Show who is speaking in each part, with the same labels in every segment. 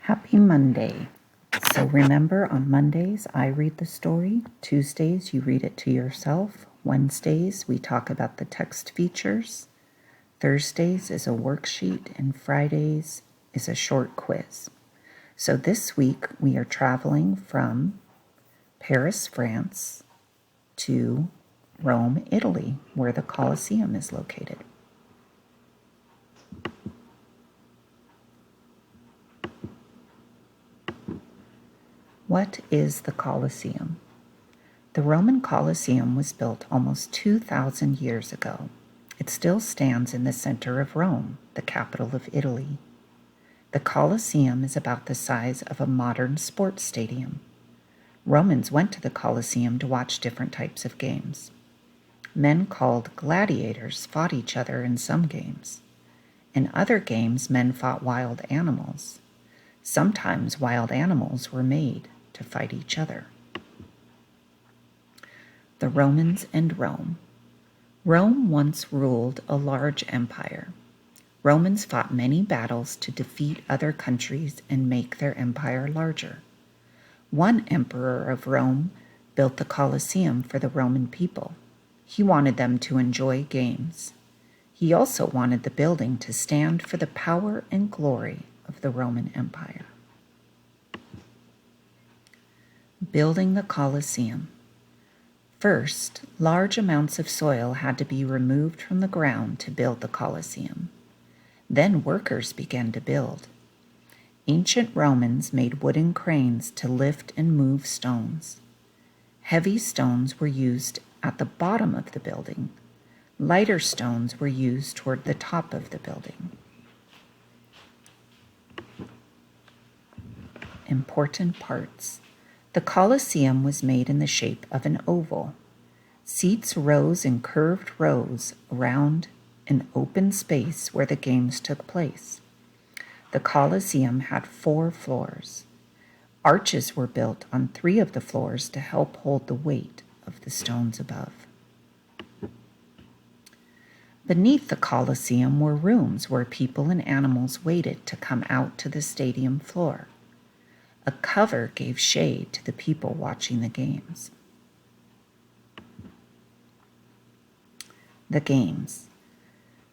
Speaker 1: Happy Monday. So remember, on Mondays, I read the story. Tuesdays, you read it to yourself. Wednesdays, we talk about the text features. Thursdays is a worksheet, and Fridays is a short quiz. So this week, we are traveling from Paris, France, to Rome, Italy, where the Colosseum is located. What is the Colosseum? The Roman Colosseum was built almost 2,000 years ago. It still stands in the center of Rome, the capital of Italy. The Colosseum is about the size of a modern sports stadium. Romans went to the Colosseum to watch different types of games. Men called gladiators fought each other in some games. In other games, men fought wild animals. Sometimes wild animals were made to fight each other. The Romans and Rome. Rome once ruled a large empire. Romans fought many battles to defeat other countries and make their empire larger. One emperor of Rome built the Colosseum for the Roman people. He wanted them to enjoy games. He also wanted the building to stand for the power and glory of the Roman Empire. Building the Colosseum. First, large amounts of soil had to be removed from the ground to build the Colosseum. Then workers began to build. Ancient Romans made wooden cranes to lift and move stones. Heavy stones were used at the bottom of the building. Lighter stones were used toward the top of the building. Important parts. The Colosseum was made in the shape of an oval. Seats rose in curved rows around an open space where the games took place. The Colosseum had 4 floors. Arches were built on 3 of the floors to help hold the weight of the stones above. Beneath the Colosseum were rooms where people and animals waited to come out to the stadium floor. A cover gave shade to the people watching the games. The games.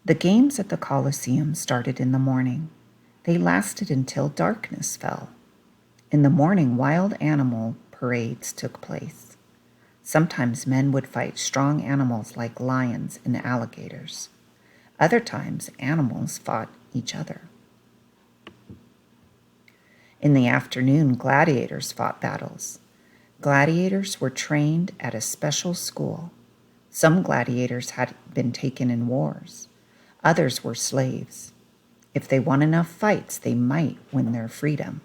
Speaker 1: The games at the Colosseum started in the morning. They lasted until darkness fell. In the morning, wild animal parades took place. Sometimes men would fight strong animals like lions and alligators. Other times, animals fought each other. In the afternoon, gladiators fought battles. Gladiators were trained at a special school. Some gladiators had been taken in wars. Others were slaves. If they won enough fights, they might win their freedom.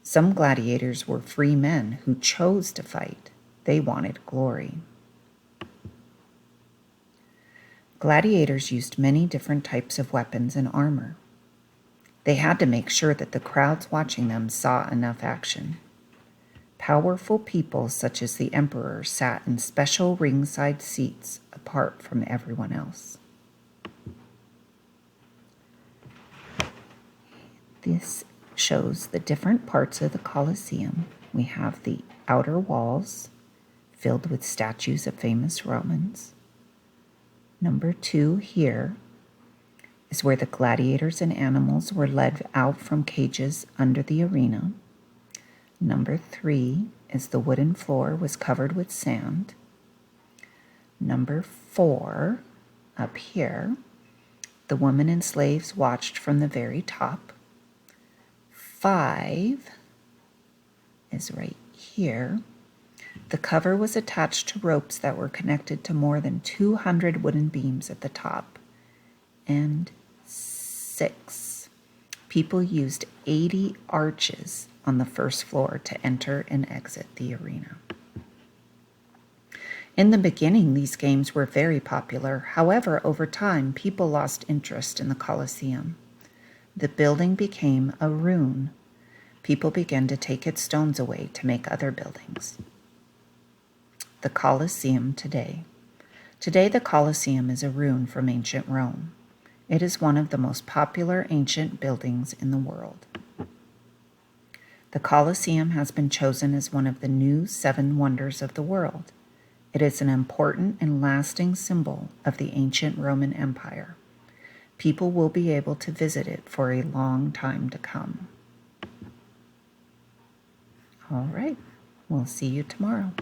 Speaker 1: Some gladiators were free men who chose to fight. They wanted glory. Gladiators used many different types of weapons and armor. They had to make sure that the crowds watching them saw enough action. Powerful people such as the emperor sat in special ringside seats apart from everyone else. This shows the different parts of the Colosseum. We have the outer walls filled with statues of famous Romans. Number 2 here is where the gladiators and animals were led out from cages under the arena. Number 3 is the wooden floor was covered with sand. Number 4, up here, the women and slaves watched from the very top. 5 is right here. The cover was attached to ropes that were connected to more than 200 wooden beams at the top. And 6, people used 80 arches on the first floor to enter and exit the arena. In the beginning, these games were very popular. However, over time, people lost interest in the Colosseum. The building became a ruin. People began to take its stones away to make other buildings. The Colosseum today. Today, the Colosseum is a ruin from ancient Rome. It is one of the most popular ancient buildings in the world. The Colosseum has been chosen as one of the new 7 wonders of the world. It is an important and lasting symbol of the ancient Roman Empire. People will be able to visit it for a long time to come. All right, we'll see you tomorrow.